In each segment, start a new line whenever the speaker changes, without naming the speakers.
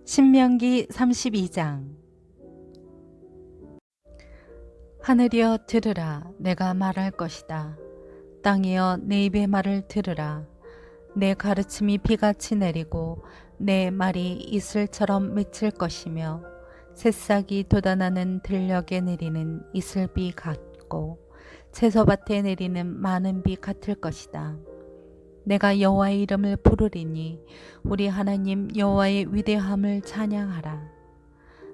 신명기 32장. 하늘이여 들으라. 내가 말할 것이다. 땅이여 내 입의 말을 들으라. 내 가르침이 비같이 내리고 내 말이 이슬처럼 맺힐 것이며 새싹이 돋아나는 들녘에 내리는 이슬비 같고 채소밭에 내리는 많은 비 같을 것이다. 내가 여호와의 이름을 부르리니 우리 하나님 여호와의 위대함을 찬양하라.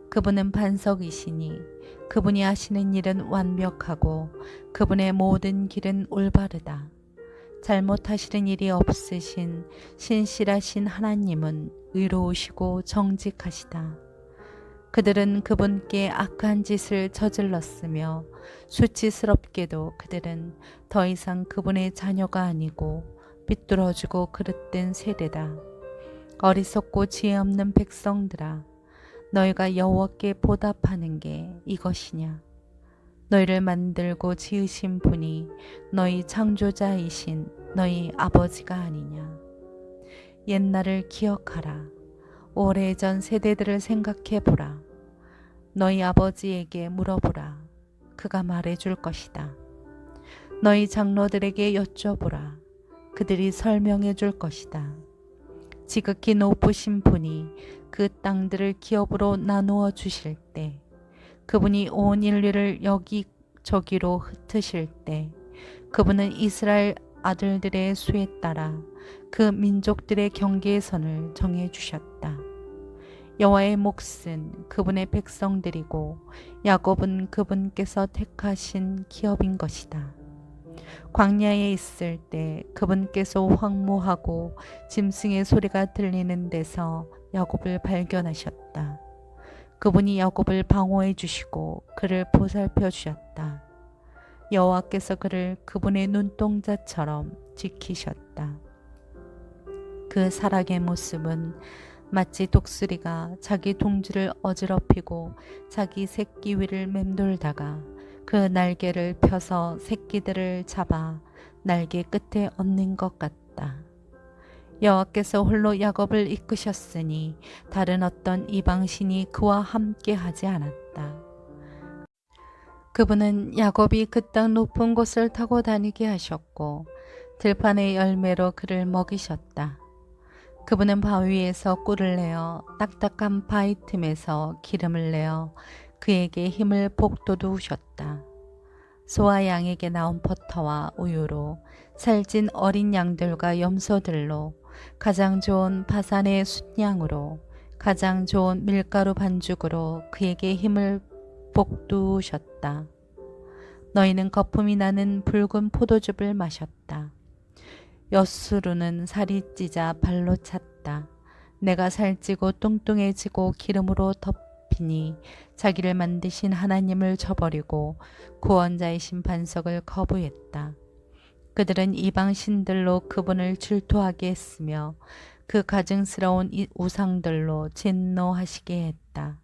그분은 반석이시니 그분이 하시는 일은 완벽하고 그분의 모든 길은 올바르다. 잘못하시는 일이 없으신 신실하신 하나님은 의로우시고 정직하시다. 그들은 그분께 악한 짓을 저질렀으며 수치스럽게도 그들은 더 이상 그분의 자녀가 아니고 삐뚤어지고 그릇된 세대다. 어리석고 지혜 없는 백성들아, 너희가 여호와께 보답하는 게 이것이냐? 너희를 만들고 지으신 분이 너희 창조자이신 너희 아버지가 아니냐? 옛날을 기억하라. 오래전 세대들을 생각해보라. 너희 아버지에게 물어보라. 그가 말해줄 것이다. 너희 장로들에게 여쭤보라. 그들이 설명해 줄 것이다. 지극히 높으신 분이 그 땅들을 기업으로 나누어 주실 때, 그분이 온 인류를 여기저기로 흩으실 때, 그분은 이스라엘 아들들의 수에 따라 그 민족들의 경계의 선을 정해 주셨다. 여호와의 몫은 그분의 백성들이고 야곱은 그분께서 택하신 기업인 것이다. 광야에 있을 때 그분께서 황무하고 짐승의 소리가 들리는 데서 야곱을 발견하셨다. 그분이 야곱을 방어해 주시고 그를 보살펴 주셨다. 여호와께서 그를 그분의 눈동자처럼 지키셨다. 그 사랑의 모습은 마치 독수리가 자기 둥지를 어지럽히고 자기 새끼 위를 맴돌다가 그 날개를 펴서 새끼들을 잡아 날개 끝에 얹는 것 같다. 여호와께서 홀로 야곱을 이끄셨으니 다른 어떤 이방신이 그와 함께 하지 않았다. 그분은 야곱이 그 땅 높은 곳을 타고 다니게 하셨고 들판의 열매로 그를 먹이셨다. 그분은 바위에서 꿀을 내어 딱딱한 바위 틈에서 기름을 내어 그에게 힘을 북돋우셨다. 소와 양에게 나온 버터와 우유로 살찐 어린 양들과 염소들로 가장 좋은 바산의 순양으로 가장 좋은 밀가루 반죽으로 그에게 힘을 북돋우셨다. 너희는 거품이 나는 붉은 포도즙을 마셨다. 엿수루는 살이 찌자 발로 찼다. 내가 살찌고 뚱뚱해지고 기름으로 덮이니 자기를 만드신 하나님을 저버리고 구원자이신 반석을 거부했다. 그들은 이방 신들로 그분을 질투하게 했으며 그 가증스러운 우상들로 진노하시게 했다.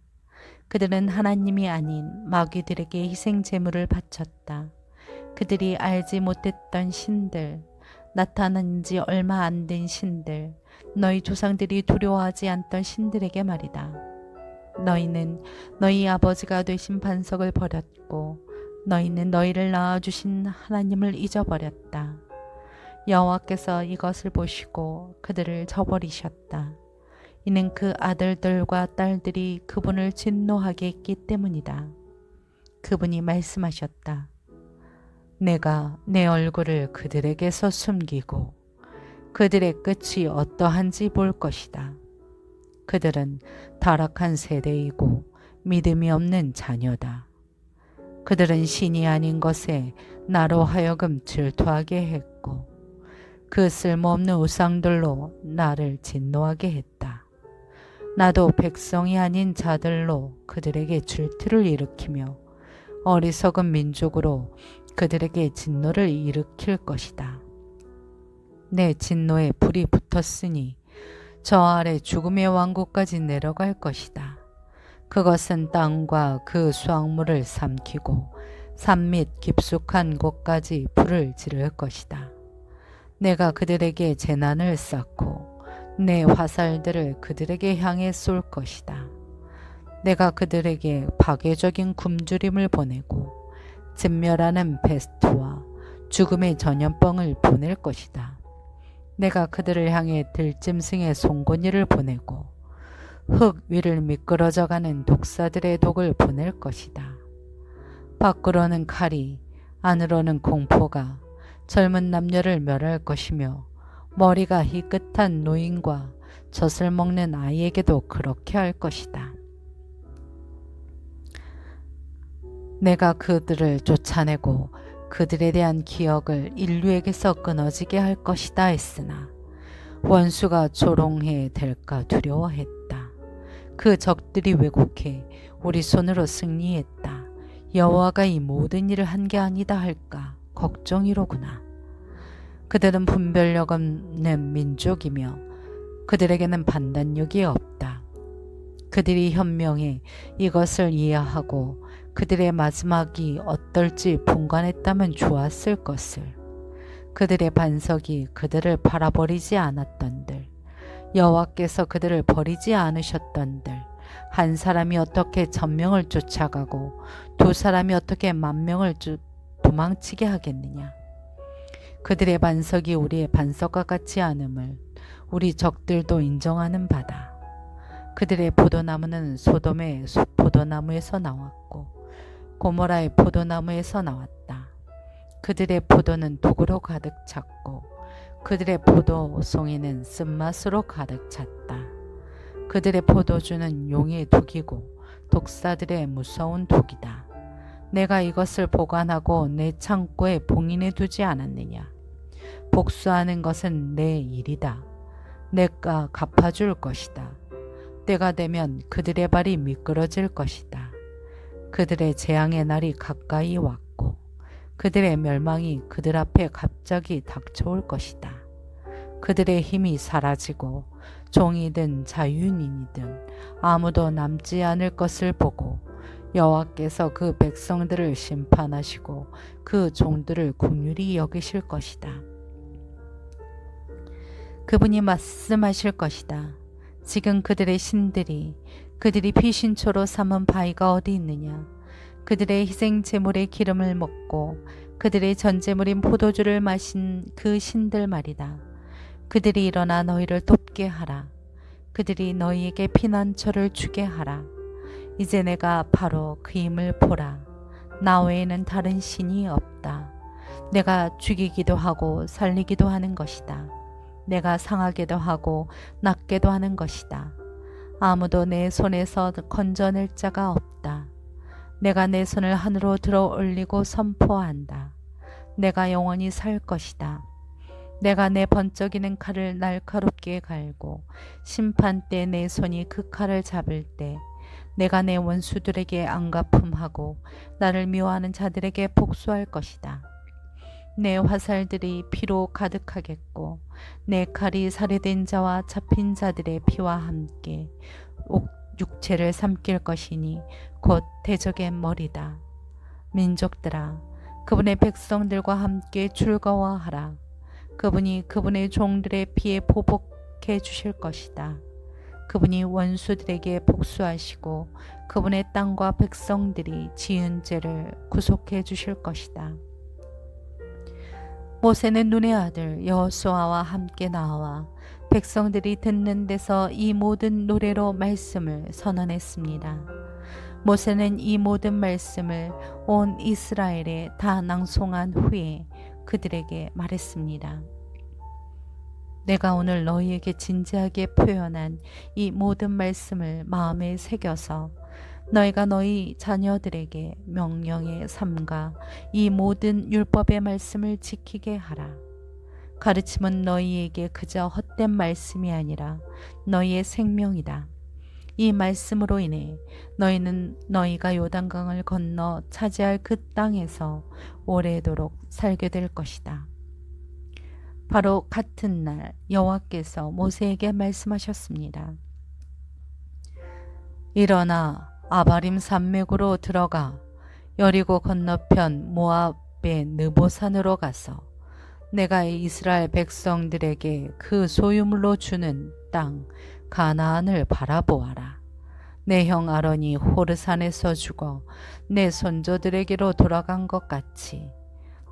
그들은 하나님이 아닌 마귀들에게 희생 제물을 바쳤다. 그들이 알지 못했던 신들, 나타난 지 얼마 안 된 신들, 너희 조상들이 두려워하지 않던 신들에게 말이다. 너희는 너희 아버지가 되신 반석을 버렸고 너희는 너희를 낳아주신 하나님을 잊어버렸다. 여호와께서 이것을 보시고 그들을 저버리셨다. 이는 그 아들들과 딸들이 그분을 진노하게 했기 때문이다. 그분이 말씀하셨다. 내가 내 얼굴을 그들에게서 숨기고 그들의 끝이 어떠한지 볼 것이다. 그들은 타락한 세대이고 믿음이 없는 자녀다. 그들은 신이 아닌 것에 나로 하여금 질투하게 했고 그 쓸모없는 우상들로 나를 진노하게 했다. 나도 백성이 아닌 자들로 그들에게 질투를 일으키며 어리석은 민족으로 그들에게 진노를 일으킬 것이다. 내 진노에 불이 붙었으니 저 아래 죽음의 왕국까지 내려갈 것이다. 그것은 땅과 그 수확물을 삼키고 산 및 깊숙한 곳까지 불을 지를 것이다. 내가 그들에게 재난을 쌓고 내 화살들을 그들에게 향해 쏠 것이다. 내가 그들에게 파괴적인 굶주림을 보내고 진멸하는 베스트와 죽음의 전염병을 보낼 것이다. 내가 그들을 향해 들짐승의 송곳니를 보내고 흙 위를 미끄러져가는 독사들의 독을 보낼 것이다. 밖으로는 칼이, 안으로는 공포가 젊은 남녀를 멸할 것이며 머리가 희끗한 노인과 젖을 먹는 아이에게도 그렇게 할 것이다. 내가 그들을 쫓아내고 그들에 대한 기억을 인류에게서 끊어지게 할 것이다 했으나 원수가 조롱해 될까 두려워했다. 그 적들이 왜곡해 우리 손으로 승리했다. 여호와가 이 모든 일을 한 게 아니다 할까 걱정이로구나. 그들은 분별력 없는 민족이며 그들에게는 판단력이 없다. 그들이 현명해 이것을 이해하고 그들의 마지막이 어떨지 분간했다면 좋았을 것을. 그들의 반석이 그들을 팔아버리지 않았던들, 여호와께서 그들을 버리지 않으셨던들, 한 사람이 어떻게 1000명을 쫓아가고 두 사람이 어떻게 10,000명을 도망치게 하겠느냐. 그들의 반석이 우리의 반석과 같지 않음을 우리 적들도 인정하는 바다. 그들의 포도나무는 소돔의 포도나무에서 나왔고 고모라의 포도나무에서 나왔다. 그들의 포도는 독으로 가득 찼고 그들의 포도송이는 쓴맛으로 가득 찼다. 그들의 포도주는 용의 독이고 독사들의 무서운 독이다. 내가 이것을 보관하고 내 창고에 봉인해 두지 않았느냐. 복수하는 것은 내 일이다. 내가 갚아줄 것이다. 때가 되면 그들의 발이 미끄러질 것이다. 그들의 재앙의 날이 가까이 왔고 그들의 멸망이 그들 앞에 갑자기 닥쳐올 것이다. 그들의 힘이 사라지고 종이든 자유인이든 아무도 남지 않을 것을 보고 여호와께서 그 백성들을 심판하시고 그 종들을 긍휼히 여기실 것이다. 그분이 말씀하실 것이다. 지금 그들의 신들이 그들이 피신초로 삼은 바위가 어디 있느냐. 그들의 희생 제물의 기름을 먹고 그들의 전제물인 포도주를 마신 그 신들 말이다. 그들이 일어나 너희를 돕게 하라. 그들이 너희에게 피난처를 주게 하라. 이제 내가 바로 그 힘을 보라. 나 외에는 다른 신이 없다. 내가 죽이기도 하고 살리기도 하는 것이다. 내가 상하게도 하고 낫게도 하는 것이다. 아무도 내 손에서 건져낼 자가 없다. 내가 내 손을 하늘로 들어 올리고 선포한다. 내가 영원히 살 것이다. 내가 내 번쩍이는 칼을 날카롭게 갈고 심판 때 내 손이 그 칼을 잡을 때 내가 내 원수들에게 안갚음하고 나를 미워하는 자들에게 복수할 것이다. 내 화살들이 피로 가득하겠고 내 칼이 살해된 자와 잡힌 자들의 피와 함께 육체를 삼킬 것이니 곧 대적의 머리다. 민족들아, 그분의 백성들과 함께 즐거워하라. 그분이 그분의 종들의 피에 보복해 주실 것이다. 그분이 원수들에게 복수하시고 그분의 땅과 백성들이 지은 죄를 구속해 주실 것이다. 모세는 눈의 아들 여호수아와 함께 나와 백성들이 듣는 데서 이 모든 노래로 말씀을 선언했습니다. 모세는 이 모든 말씀을 온 이스라엘에 다 낭송한 후에 그들에게 말했습니다. 내가 오늘 너희에게 진지하게 표현한 이 모든 말씀을 마음에 새겨서 너희가 너희 자녀들에게 명령의 삼가 이 모든 율법의 말씀을 지키게 하라. 가르침은 너희에게 그저 헛된 말씀이 아니라 너희의 생명이다. 이 말씀으로 인해 너희는 너희가 요단강을 건너 차지할 그 땅에서 오래도록 살게 될 것이다. 바로 같은 날 여호와께서 모세에게 말씀하셨습니다. 일어나 아바림 산맥으로 들어가 여리고 건너편 모압의 느보산으로 가서 내가 이스라엘 백성들에게 그 소유물로 주는 땅 가나안을 바라보아라. 내 형 아론이 호르산에서 죽어 내 손조들에게로 돌아간 것 같이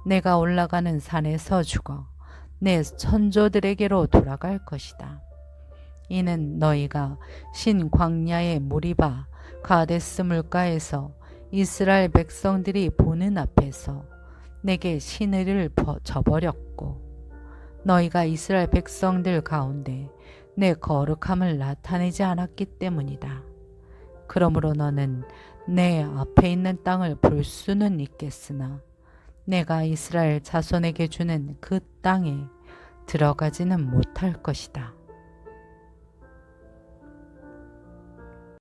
내가 올라가는 산에서 죽어 내 선조들에게로 돌아갈 것이다. 이는 너희가 신 광야의 무리바 가데스 물가에서 이스라엘 백성들이 보는 앞에서 내게 신의를 저버렸고 너희가 이스라엘 백성들 가운데 내 거룩함을 나타내지 않았기 때문이다. 그러므로 너는 내 앞에 있는 땅을 볼 수는 있겠으나 내가 이스라엘 자손에게 주는 그 땅에 들어가지는 못할 것이다.